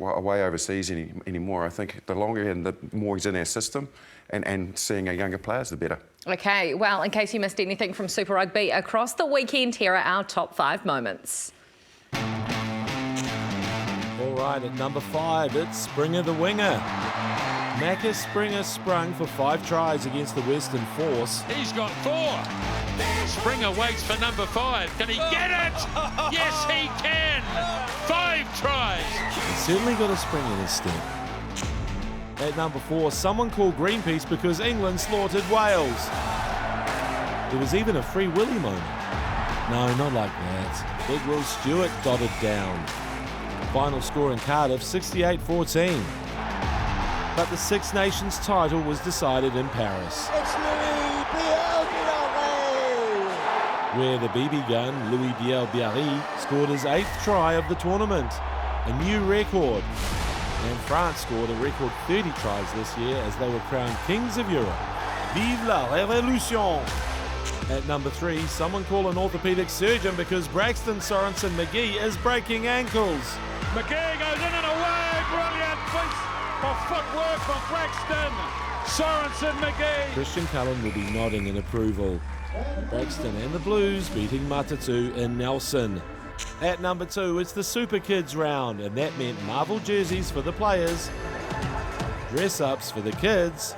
Away overseas anymore. I think the longer and the more he's in our system and seeing our younger players, the better.
OK, well, in case you missed anything from Super Rugby across the weekend, here are our top 5 moments.
All right, at number 5, it's Springer the winger. Macca Springer sprung for 5 tries against the Western Force.
He's got 4. Springer waits for number 5. Can he get it? Yes, he can. 5 tries.
He's certainly got a spring in his step. At number 4, someone called Greenpeace because England slaughtered Wales. There was even a Free Willy moment. No, not like that. Big Will Stewart got it down. Final score in Cardiff, 68-14. But the Six Nations title was decided in Paris, where the BB gun, Louis Biel-Biarri, scored his 8th try of the tournament. A new record. And France scored a record 30 tries this year as they were crowned Kings of Europe. Vive la Révolution! At number 3, someone call an orthopaedic surgeon because Braxton Sorensen McGee is breaking ankles.
McGee goes in and away. Brilliant piece of footwork from Braxton Sorensen McGee.
Christian Cullen will be nodding in approval. Braxton and the Blues beating Matatu in Nelson. At number 2, it's the Super Kids round, and that meant Marvel jerseys for the players, dress-ups for the kids,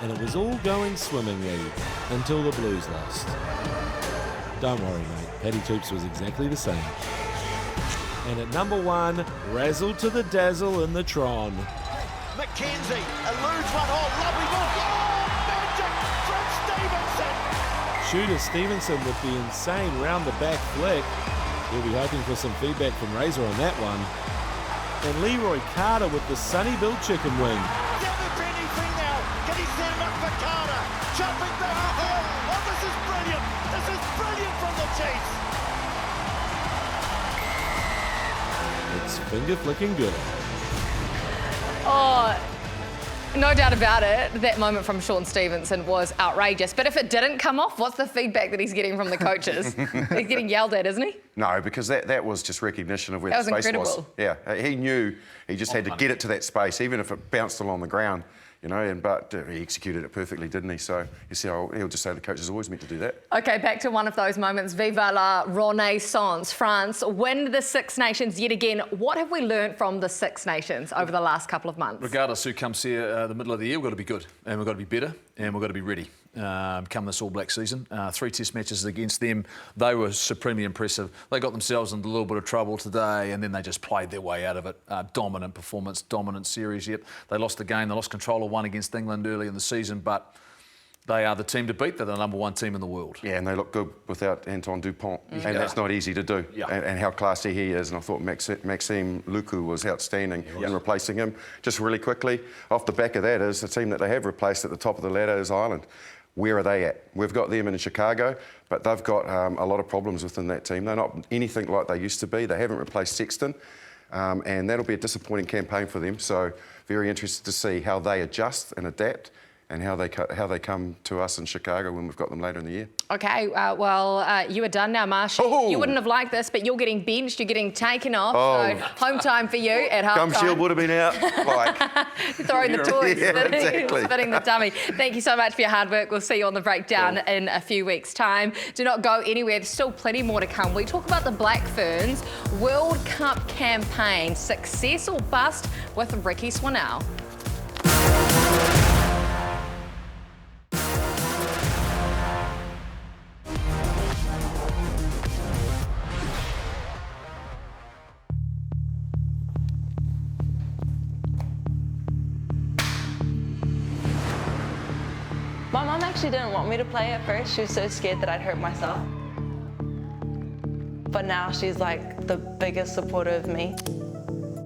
and it was all going swimmingly until the Blues lost. Don't worry, mate, Paddy Toops was exactly the same. And at number 1, razzle to the dazzle in the Tron.
McKenzie eludes one. Oh, lovely ball. Oh, magic from Stevenson.
Shooter Stevenson with the insane round-the-back flick. We'll be hoping for some feedback from Razor on that one. And Leroy Carter with the Sunnyville chicken wing.
Down the anything now. Can he set him up for Carter? Jumping back the hill. Oh, this is brilliant. This is brilliant from the Chiefs.
It's finger-flicking good.
Oh, no doubt about it, that moment from Sean Stevenson was outrageous. But if it didn't come off, what's the feedback that he's getting from the coaches? He's getting yelled at, isn't he?
No, because that was just recognition of where the space was. Yeah, he knew he just had to get it to that space, even if it bounced along the ground. you know, but he executed it perfectly, didn't he? So you see, he'll just say the coach is always meant to do that.
OK, back to one of those moments. Viva la Renaissance. France win the Six Nations yet again. What have we learnt from the Six Nations over the last couple of months?
Regardless who comes here the middle of the year, we've got to be good and we've got to be better and we've got to be ready come this All Black season. 3 test matches against them. They were supremely impressive. They got themselves into a little bit of trouble today and then they just played their way out of it. Dominant performance, dominant series. Yep, they lost the game. They lost control of one against England early in the season, but they are the team to beat. They're the #1 team in the world.
Yeah, and they look good without Anton Dupont. And that's not easy to do.
Yeah.
And how classy he is. And I thought Maxime Lucu was outstanding in replacing him. Just really quickly, off the back of that is the team that they have replaced at the top of the ladder is Ireland. Where are they at? We've got them in Chicago, but they've got a lot of problems within that team. They're not anything like they used to be. They haven't replaced Sexton. And that'll be a disappointing campaign for them. So very interested to see how they adjust and adapt and how they come to us in Chicago when we've got them later in the year.
OK, you are done now, Marsh.
Oh.
You wouldn't have liked this, but you're getting benched, you're getting taken off. So home time for you at half-time.
Gum shield would have been out.
Throwing the toys,
exactly.
spitting the dummy. Thank you so much for your hard work. We'll see you on the breakdown in a few weeks' time. Do not go anywhere. There's still plenty more to come. We talk about the Black Ferns World Cup campaign. Success or bust with Ricky Swinnell.
My mum actually didn't want me to play at first. She was so scared that I'd hurt myself. But now she's like the biggest supporter of me.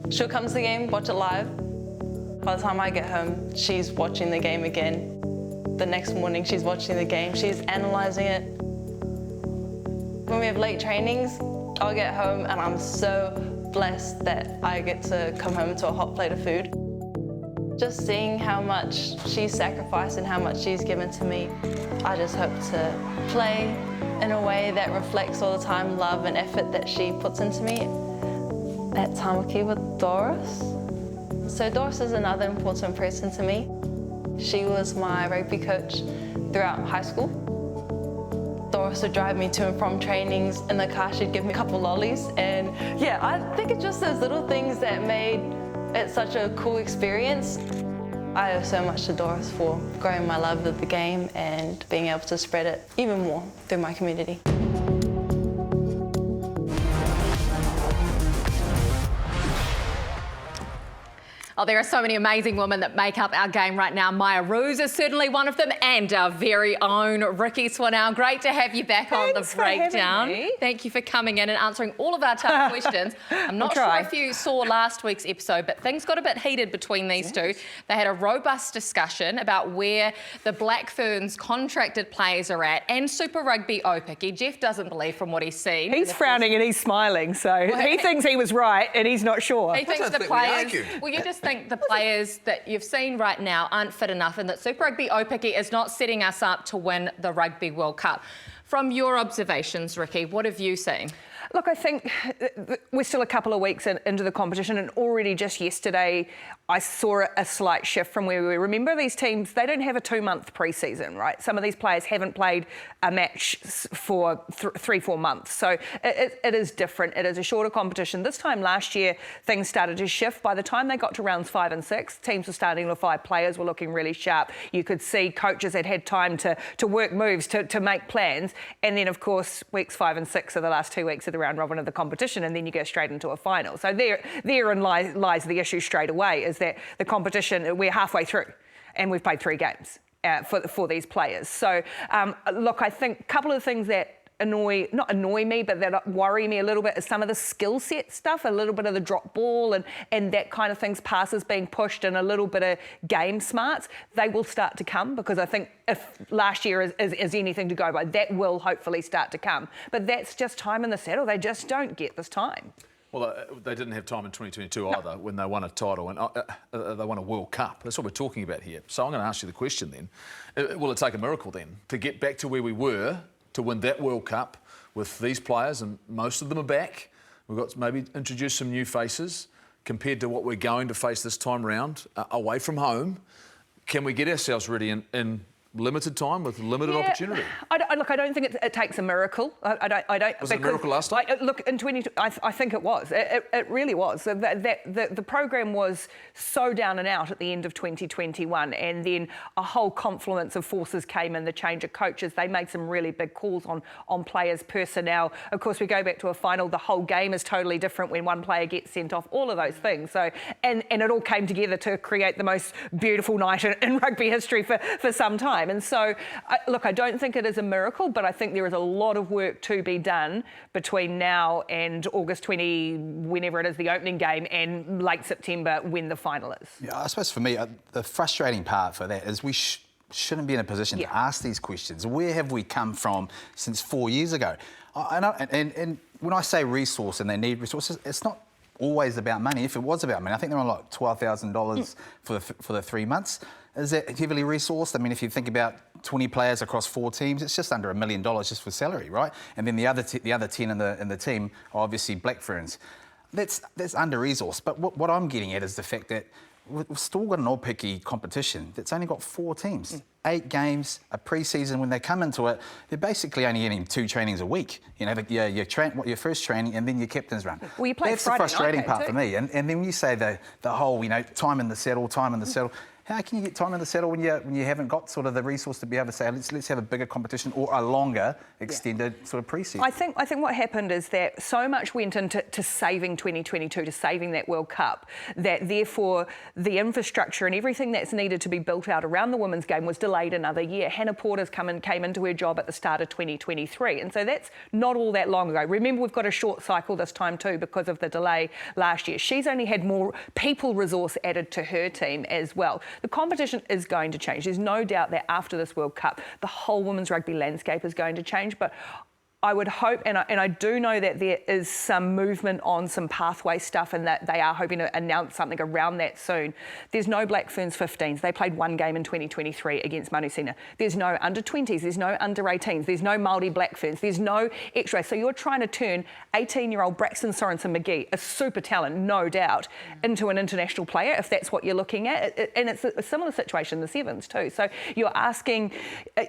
She'll come to the game, watch it live. By the time I get home, she's watching the game again. The next morning, she's watching the game. She's analysing it. When we have late trainings, I'll get home and I'm so blessed that I get to come home to a hot plate of food. Just seeing how much she's sacrificed and how much she's given to me, I just hope to play in a way that reflects all the time, love and effort that she puts into me. At Tamaki with Doris. So Doris is another important person to me. She was my rugby coach throughout high school. Doris would drive me to and from trainings. In the car, she'd give me a couple lollies. And yeah, I think it's just those little things that made it such a cool experience. I owe so much to Doris for growing my love of the game and being able to spread it even more through my community.
Oh, there are so many amazing women that make up our game right now. Maya Roos is certainly one of them, and our very own Ricky Swinnell. Great to have you back on the breakdown. Thank you for coming in and answering all of our tough questions. I'm not sure if you saw last week's episode, but things got a bit heated between these two. They had a robust discussion about where the Black Ferns contracted players are at and Super Rugby Opiki. Jeff doesn't believe from what he's seen.
He's frowning and he's smiling, so he thinks he was right and he's not sure.
He thinks the players... Well, you just think the players that you've seen right now aren't fit enough and that Super Rugby Opiki is not setting us up to win the Rugby World Cup. From your observations, Ricky, what have you seen?
Look, I think we're still a couple of weeks into the competition, and already just yesterday I saw a slight shift from where we were. Remember, these teams, they don't have a 2-month pre-season, right? Some of these players haven't played a match for 3-4 months. So it is different. It is a shorter competition. This time last year, things started to shift. By the time they got to rounds 5 and 6, teams were starting to 5. Players were looking really sharp. You could see coaches had time to work moves, to make plans. And then, of course, weeks 5 and 6 are the last 2 weeks of the round robin of the competition, and then you go straight into a final. So therein lies the issue straight away, is that the competition, we're halfway through and we've played 3 games for these players. So look, I think a couple of things that not annoy me, but that worry me a little bit is some of the skill set stuff, a little bit of the drop ball and that kind of things, passes being pushed and a little bit of game smarts. They will start to come, because I think if last year is anything to go by, that will hopefully start to come. But that's just time in the saddle. They just don't get this time.
Well, they didn't have time in 2022 either, when they won a title and they won a World Cup. That's what we're talking about here. So I'm going to ask you the question then. Will it take a miracle then to get back to where we were, to win that World Cup with these players, and most of them are back? We've got to maybe introduce some new faces compared to what we're going to face this time round, away from home. can we get ourselves ready in limited time with limited opportunity?
I don't think it takes a miracle. I don't.
Was it a miracle last time?
Look, in 20, I think it was. It really was. The program was so down and out at the end of 2021, and then a whole confluence of forces came in. The change of coaches, they made some really big calls on players' personnel. Of course, we go back to a final. The whole game is totally different when one player gets sent off. All of those things. So, and it all came together to create the most beautiful night in rugby history for some time. And so, look, I don't think it is a miracle, but I think there is a lot of work to be done between now and August 20, whenever it is the opening game, and late September when the final is.
Yeah, I suppose for me, the frustrating part for that is we shouldn't be in a position to ask these questions. Where have we come from since 4 years ago? And when I say resource and they need resources, it's not always about money. If it was about money, I think they're on like $12,000 for the 3 months. Is that heavily resourced? I mean, if you think about 20 players across 4 teams, it's just under $1 million just for salary, right? And then the other 10 in the team are obviously Black Ferns. That's under-resourced. But what I'm getting at is the fact that we've still got an odd-picky competition that's only got 4 teams. 8 games, a pre-season. When they come into it, they're basically only getting 2 trainings a week. You know, your first training and then your captain's run.
Well, you play
That's
Friday
the frustrating
night
part
too.
for me. And then when you say the whole, time in the saddle. How can you get time in the saddle when you haven't got sort of the resource to be able to say let's have a bigger competition or a longer extended sort of pre-season?
I think what happened is that so much went into saving 2022, to saving that World Cup, that therefore the infrastructure and everything that's needed to be built out around the women's game was delayed another year. Hannah Porter's came into her job at the start of 2023, and so that's not all that long ago. Remember, we've got a short cycle this time too because of the delay last year. She's only had more people resource added to her team as well. The competition is going to change. There's no doubt that after this World Cup, the whole women's rugby landscape is going to change. But I would hope, and I do know that there is some movement on some pathway stuff and that they are hoping to announce something around that soon. There's no Black Ferns 15s. They played 1 game in 2023 against Manusina. There's no under-20s. There's no under-18s. There's no Māori Black Ferns. There's no X-ray. So you're trying to turn 18-year-old Braxton Sorensen-McGee, a super talent, no doubt, into an international player, if that's what you're looking at. And it's a similar situation in the sevens too. So you're asking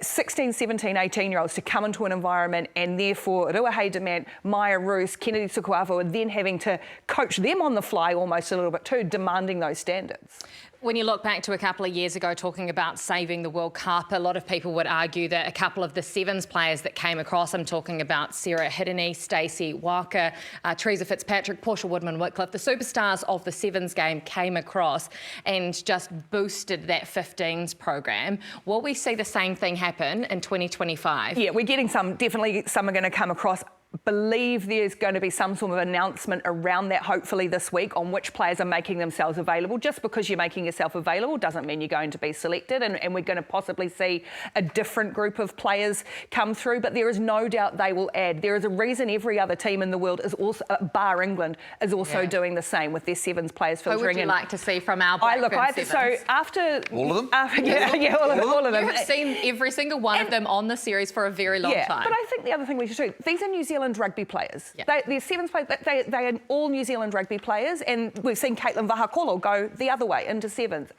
16, 17, 18-year-olds to come into an environment and therefore Ruahei Demant, Maya Roos, Kennedy Sukuavo, and then having to coach them on the fly almost a little bit too, demanding those standards.
When you look back to a couple of years ago talking about saving the World Cup, a lot of people would argue that a couple of the sevens players that came across, I'm talking about Sarah Hirini, Stacey Walker, Teresa Fitzpatrick, Portia Woodman-Whitcliffe, the superstars of the sevens game came across and just boosted that 15s program. Will we see the same thing happen in 2025?
Yeah, we're getting some, definitely some are going to come across. Believe there's going to be some sort of announcement around that hopefully this week on which players are making themselves available. Just because you're making yourself available doesn't mean you're going to be selected, and we're going to possibly see a different group of players come through, but there is no doubt they will add. There is a reason every other team in the world is also, bar England, is also doing the same with their sevens players filtering in.
Who would you like to see from our sevens?
So after...
All of them?
Yeah, all of them.
You have seen every single one of them on the series for a very long time.
But I think the other thing we should do, these are New Zealand rugby players. They're sevens players, they are all New Zealand rugby players, and we've seen Caitlin Vahakolo go the other way into sevens.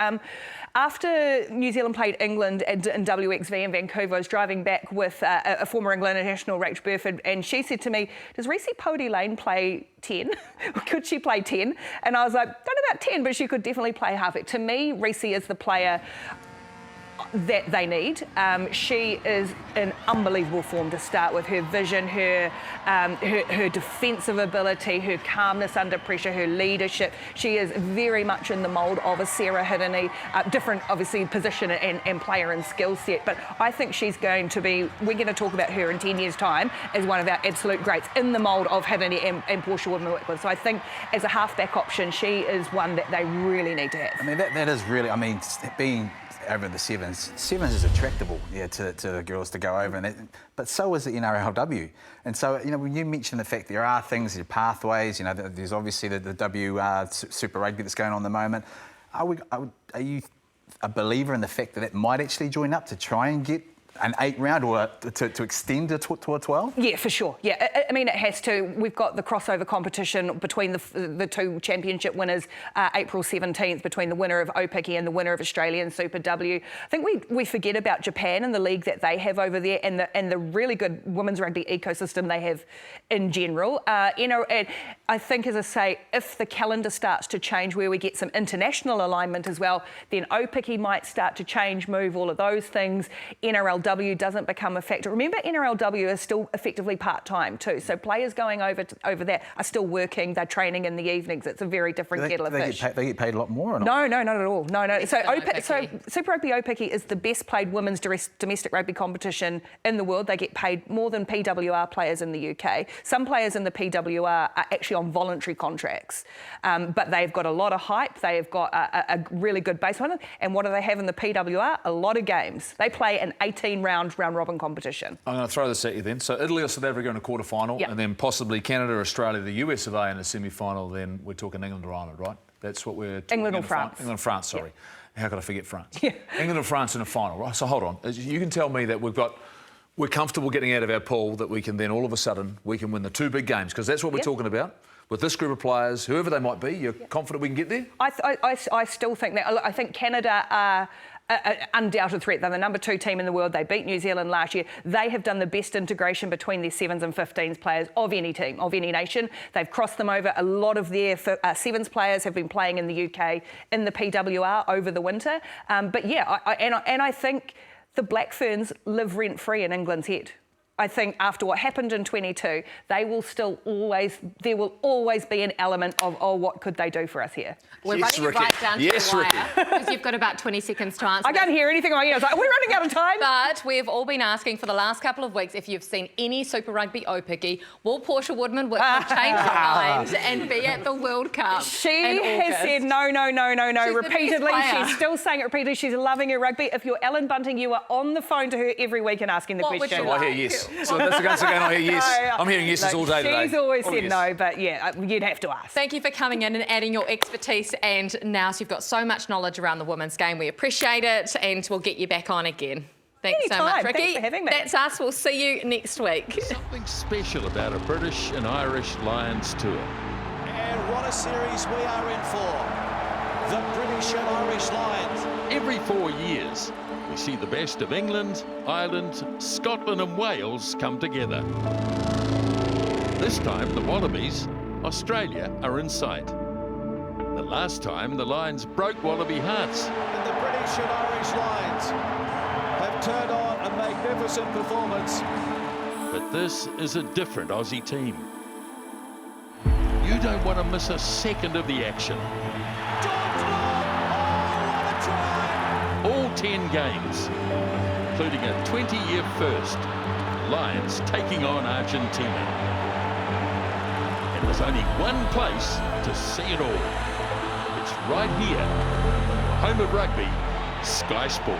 After New Zealand played England in WXV in Vancouver, I was driving back with a former England international, Rach Burford, and she said to me, does Reece Pody Lane play 10? Could she play 10? And I was like, don't know about 10, but she could definitely play half it. To me, Reece is the player that they need. She is in unbelievable form to start with. Her vision, her defensive ability, her calmness under pressure, her leadership. She is very much in the mould of a Sarah Hirini, different obviously position and player and skill set. But I think she's going to be, we're going to talk about her in 10 years' time as one of our absolute greats in the mould of Hirini and Portia Woodman-Whitcliffe. So I think as a halfback option, she is one that they really need to have.
I mean, that is really, I mean, being over the sevens is attractable, to the girls to go over, but so is the NRLW. And so, when you mention the fact there are things, your pathways, there's obviously the W Super Rugby that's going on at the moment. Are you a believer in the fact that might actually join up to try and get an 8 round or to extend to a 12?
Yeah, for sure. Yeah, I mean, it has to. We've got the crossover competition between the two championship winners, April 17th, between the winner of Opiki and the winner of Australian Super W. I think we forget about Japan and the league that they have over there, and the really good women's rugby ecosystem they have in general. And I think, as I say, if the calendar starts to change where we get some international alignment as well, then Opiki might start to change, move, all of those things. NRLW doesn't become a factor. Remember, NRLW is still effectively part-time too, so players going over there are still working, they're training in the evenings. It's a very different kettle of fish.
They get paid a lot more or not?
No, not at all. No. So Super Rugby Opiki is the best played women's domestic rugby competition in the world. They get paid more than PWR players in the UK. Some players in the PWR are actually on voluntary contracts, but they've got a lot of hype. They've got a really good baseline. And what do they have in the PWR? A lot of games. They play an 18-round round-robin competition.
I'm going to throw this at you then. So Italy or South Africa in a quarter-final,
yep.
and then possibly Canada, Australia, the US of A in a semi-final, then we're talking England or Ireland, right? That's what we're talking.
England or France.
England or France, sorry.
Yep.
How could I forget France?
Yeah.
England or France in a final, right? So hold on. You can tell me that we're comfortable getting out of our pool, that we can then all of a sudden we can win the 2 big games, because that's what we're talking about. With this group of players, whoever they might be, you're confident we can get there?
I still think that. I think Canada are an undoubted threat. They're the number 2 team in the world. They beat New Zealand last year. They have done the best integration between their 7s and 15s players of any team, of any nation. They've crossed them over. A lot of their 7s players have been playing in the UK in the PWR over the winter. But yeah, I think the Black Ferns live rent-free in England's head. I think after what happened in 22, there will always be an element of, oh, what could they do for us here?
We're running right down to the wire, because you've got about 20 seconds to answer.
I can't hear anything on my ears. Like, we're running out of time.
But we've all been asking for the last couple of weeks if you've seen any Super Rugby Opiki. Will Portia Woodman change her mind and be at the World Cup?
She has said no repeatedly. She's still saying it repeatedly. She's loving her rugby. If you're Ellen Bunting, you are on the phone to her every week and asking the question.
Would you
I hear yes. So that's again, I hear yes. I'm hearing yeses all day today.
She's always said
yes.
No, but yeah, you'd have to ask.
Thank you for coming in and adding your expertise and nous. You've got so much knowledge around the women's game. We appreciate it, and we'll get you back on again. Thanks so much, Ricky.
Thanks for having me.
That's us. We'll see you next week.
Something special about a British and Irish Lions tour.
And what a series we are in for. The British and Irish Lions.
Every 4 years, we see the best of England, Ireland, Scotland and Wales come together. This time, the Wallabies, Australia, are in sight. The last time, the Lions broke Wallaby hearts.
And the British and Irish Lions have turned on a magnificent performance.
But this is a different Aussie team. You don't want to miss a second of the action. All 10 games, including a 20-year first, Lions taking on Argentina. And there's only one place to see it all. It's right here, home of rugby, Sky Sport.